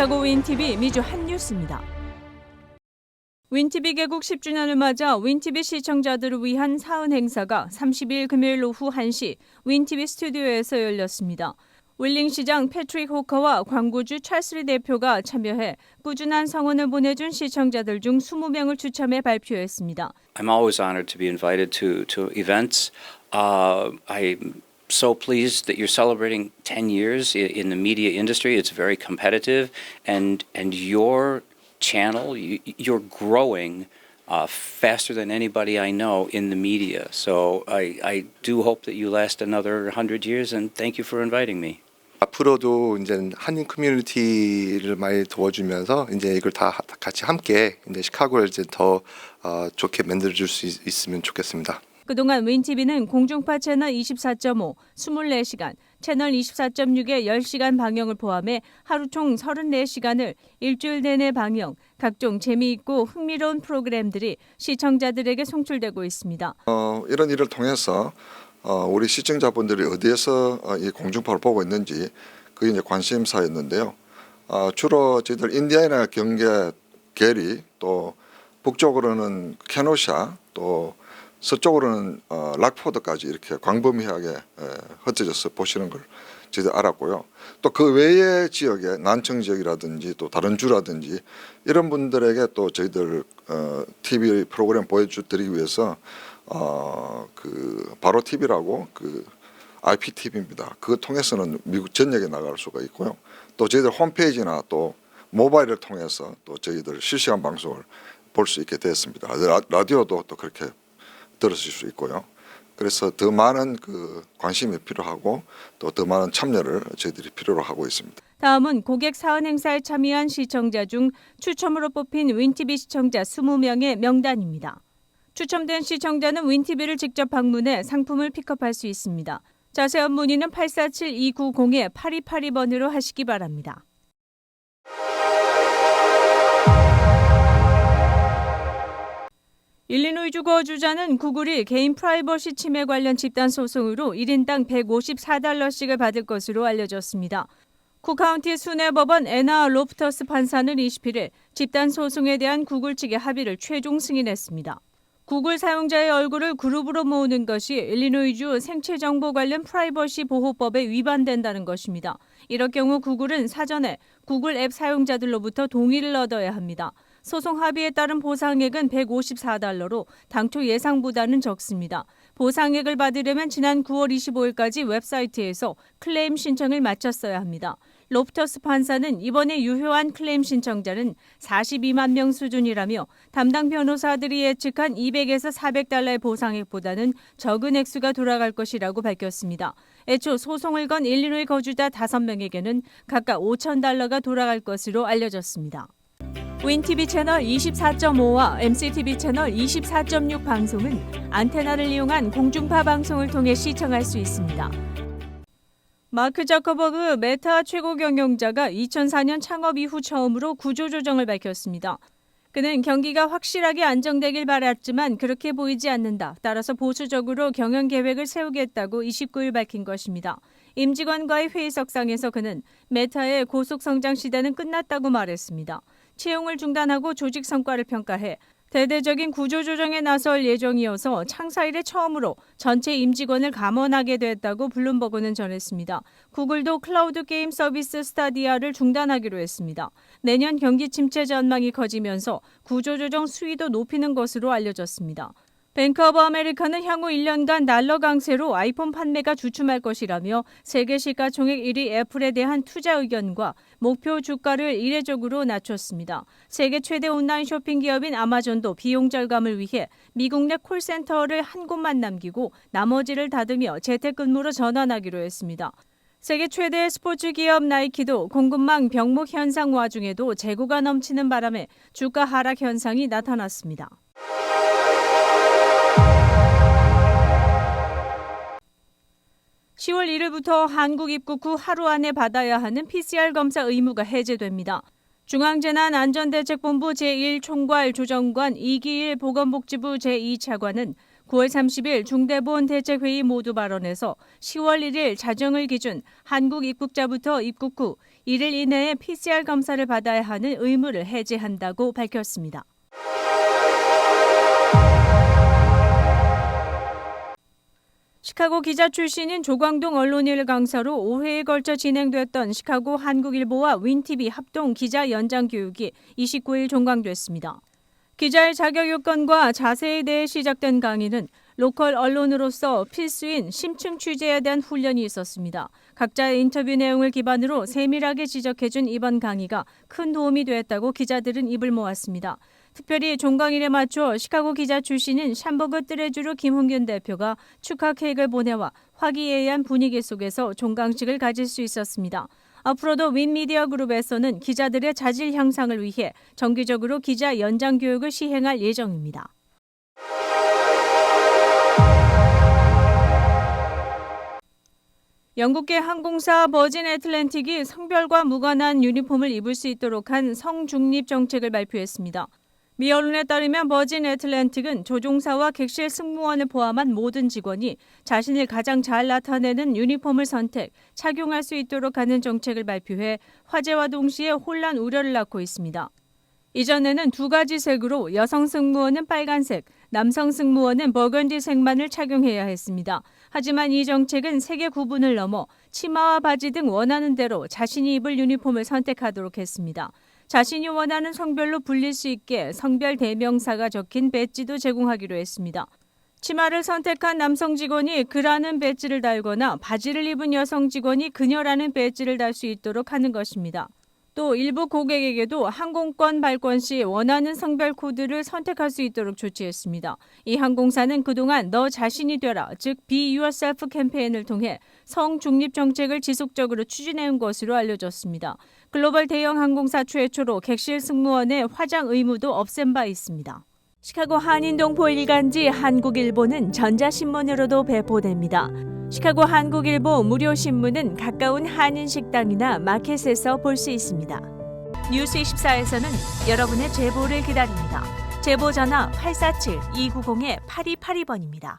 시카고 윈TV 미주 핫뉴스입니다. 윈TV 개국 10주년을 맞아 윈TV 시청자들을 위한 사은 행사가 30일 금요일 오후 1시 윈TV 스튜디오에서 열렸습니다. 윌링시장 패트릭 호커와 광고주 찰스리 대표가 참여해 꾸준한 성원을 보내준 시청자들 중 20명을 추첨해 발표했습니다. I'm always honored to be invited to events. I'm so pleased that you're celebrating 10 years in the media industry. It's very competitive, and your channel, you're growing faster than anybody I know in the media. So I do hope that you last another 100 years, and thank you for inviting me. 앞으로도 이제 한인 커뮤니티를 많이 도와주면서 이제 이걸 다 같이 함께 이제 시카고를 이제 더 좋게 만들어줄 수 있으면 좋겠습니다. 그동안 윈TV는 공중파 채널 24.5, 24시간, 채널 24.6의 10시간 방영을 포함해 하루 총 34시간을 일주일 내내 방영, 각종 재미있고 흥미로운 프로그램들이 시청자들에게 송출되고 있습니다. 이런 일을 통해서 우리 시청자분들이 어디에서 이 공중파를 보고 있는지 그게 이제 관심사였는데요. 주로 저희들 인디애나 경계 게리, 또 북쪽으로는 케노샤, 또 서쪽으로는 락포드까지 이렇게 광범위하게 흩어져서 보시는 걸 저희들 알았고요. 또 그 외의 지역에 난청 지역이라든지 또 다른 주라든지 이런 분들에게 또 저희들 TV 프로그램 보여드리기 위해서 그 바로 TV라고 그 IPTV입니다. 그거 통해서는 미국 전역에 나갈 수가 있고요. 또 저희들 홈페이지나 또 모바일을 통해서 또 저희들 실시간 방송을 볼 수 있게 됐습니다. 라디오도 또 그렇게 들으실 수 있고요. 그래서 더 많은 그 관심이 필요하고 또 더 많은 참여를 저희들이 필요로 하고 있습니다. 다음은 고객 사은 행사에 참여한 시청자 중 추첨으로 뽑힌 윈TV 시청자 20명의 명단입니다. 추첨된 시청자는 윈TV를 직접 방문해 상품을 픽업할 수 있습니다. 자세한 문의는 847-290-8282번으로 하시기 바랍니다. 일리노이주 거주자는 구글이 개인 프라이버시 침해 관련 집단 소송으로 1인당 $154씩을 받을 것으로 알려졌습니다. 쿠카운티 순회법원 애나 로프터스 판사는 21일 집단 소송에 대한 구글 측의 합의를 최종 승인했습니다. 구글 사용자의 얼굴을 그룹으로 모으는 것이 일리노이주 생체정보 관련 프라이버시 보호법에 위반된다는 것입니다. 이럴 경우 구글은 사전에 구글 앱 사용자들로부터 동의를 얻어야 합니다. 소송 합의에 따른 보상액은 $154로 당초 예상보다는 적습니다. 보상액을 받으려면 지난 9월 25일까지 웹사이트에서 클레임 신청을 마쳤어야 합니다. 로프터스 판사는 이번에 유효한 클레임 신청자는 42만 명 수준이라며 담당 변호사들이 예측한 $200에서 $400의 보상액보다는 적은 액수가 돌아갈 것이라고 밝혔습니다. 애초 소송을 건 일리노이 거주자 5명에게는 각각 $5,000가 돌아갈 것으로 알려졌습니다. 윈TV 채널 24.5와 MCTV 채널 24.6 방송은 안테나를 이용한 공중파 방송을 통해 시청할 수 있습니다. 마크 저커버그 메타 최고 경영자가 2004년 창업 이후 처음으로 구조조정을 밝혔습니다. 그는 경기가 확실하게 안정되길 바랐지만 그렇게 보이지 않는다. 따라서 보수적으로 경영 계획을 세우겠다고 29일 밝힌 것입니다. 임직원과의 회의석상에서 그는 메타의 고속 성장 시대는 끝났다고 말했습니다. 채용을 중단하고 조직 성과를 평가해 대대적인 구조조정에 나설 예정이어서 창사 이래 처음으로 전체 임직원을 감원하게 됐다고 블룸버그는 전했습니다. 구글도 클라우드 게임 서비스 스타디아를 중단하기로 했습니다. 내년 경기 침체 전망이 커지면서 구조조정 수위도 높이는 것으로 알려졌습니다. 뱅크 오브 아메리카는 향후 1년간 달러 강세로 아이폰 판매가 주춤할 것이라며 세계 시가총액 1위 애플에 대한 투자 의견과 목표 주가를 이례적으로 낮췄습니다. 세계 최대 온라인 쇼핑 기업인 아마존도 비용 절감을 위해 미국 내 콜센터를 한 곳만 남기고 나머지를 닫으며 재택근무로 전환하기로 했습니다. 세계 최대 스포츠 기업 나이키도 공급망 병목 현상 와중에도 재고가 넘치는 바람에 주가 하락 현상이 나타났습니다. (10월 1일부터) 한국 입국 후 하루 안에 받아야 하는 PCR 검사 의무가 해제됩니다. 중앙재난안전대책본부 제1총괄 조정관 이기일 보건복지부 제2차관은 9월 30일 중대본 대책회의 모두 발언에서 10월 1일 자정을 기준 한국 입국자부터 입국 후 1일 이내에 PCR 검사를 받아야 하는 의무를 해제한다고 밝혔습니다. 시카고 기자 출신인 조광동 언론일 강사로 5회에 걸쳐 진행됐던 시카고 한국일보와 윈TV 합동 기자 연장 교육이 29일 종강됐습니다. 기자의 자격 요건과 자세에 대해 시작된 강의는 로컬 언론으로서 필수인 심층 취재에 대한 훈련이 있었습니다. 각자의 인터뷰 내용을 기반으로 세밀하게 지적해준 이번 강의가 큰 도움이 됐다고 기자들은 입을 모았습니다. 특별히 종강일에 맞춰 시카고 기자 출신인 샴버그 뜨레주루 김홍균 대표가 축하 케이크를 보내와 화기애애한 분위기 속에서 종강식을 가질 수 있었습니다. 앞으로도 윈미디어 그룹에서는 기자들의 자질 향상을 위해 정기적으로 기자 연장 교육을 시행할 예정입니다. 영국계 항공사 버진 애틀랜틱이 성별과 무관한 유니폼을 입을 수 있도록 한 성중립 정책을 발표했습니다. 미 언론에 따르면 버진 애틀랜틱은 조종사와 객실 승무원을 포함한 모든 직원이 자신을 가장 잘 나타내는 유니폼을 착용할 수 있도록 하는 정책을 발표해 화제와 동시에 혼란 우려를 낳고 있습니다. 이전에는 두 가지 색으로 여성 승무원은 빨간색, 남성 승무원은 버건디색만을 착용해야 했습니다. 하지만 이 정책은 색의 구분을 넘어 치마와 바지 등 원하는 대로 자신이 입을 유니폼을 선택하도록 했습니다. 자신이 원하는 성별로 불릴 수 있게 성별 대명사가 적힌 배지도 제공하기로 했습니다. 치마를 선택한 남성 직원이 그라는 배지를 달거나 바지를 입은 여성 직원이 그녀라는 배지를 달 수 있도록 하는 것입니다. 또 일부 고객에게도 항공권 발권 시 원하는 성별 코드를 선택할 수 있도록 조치했습니다. 이 항공사는 그동안 너 자신이 되라, 즉 Be Yourself 캠페인을 통해 성중립 정책을 지속적으로 추진해온 것으로 알려졌습니다. 글로벌 대형 항공사 최초로 객실 승무원의 화장 의무도 없앤 바 있습니다. 시카고 한인동포 일간지 한국일보는 전자신문으로도 배포됩니다. 시카고 한국일보 무료 신문은 가까운 한인 식당이나 마켓에서 볼 수 있습니다. 뉴스24에서는 여러분의 제보를 기다립니다. 제보 전화 847-290-8282번입니다.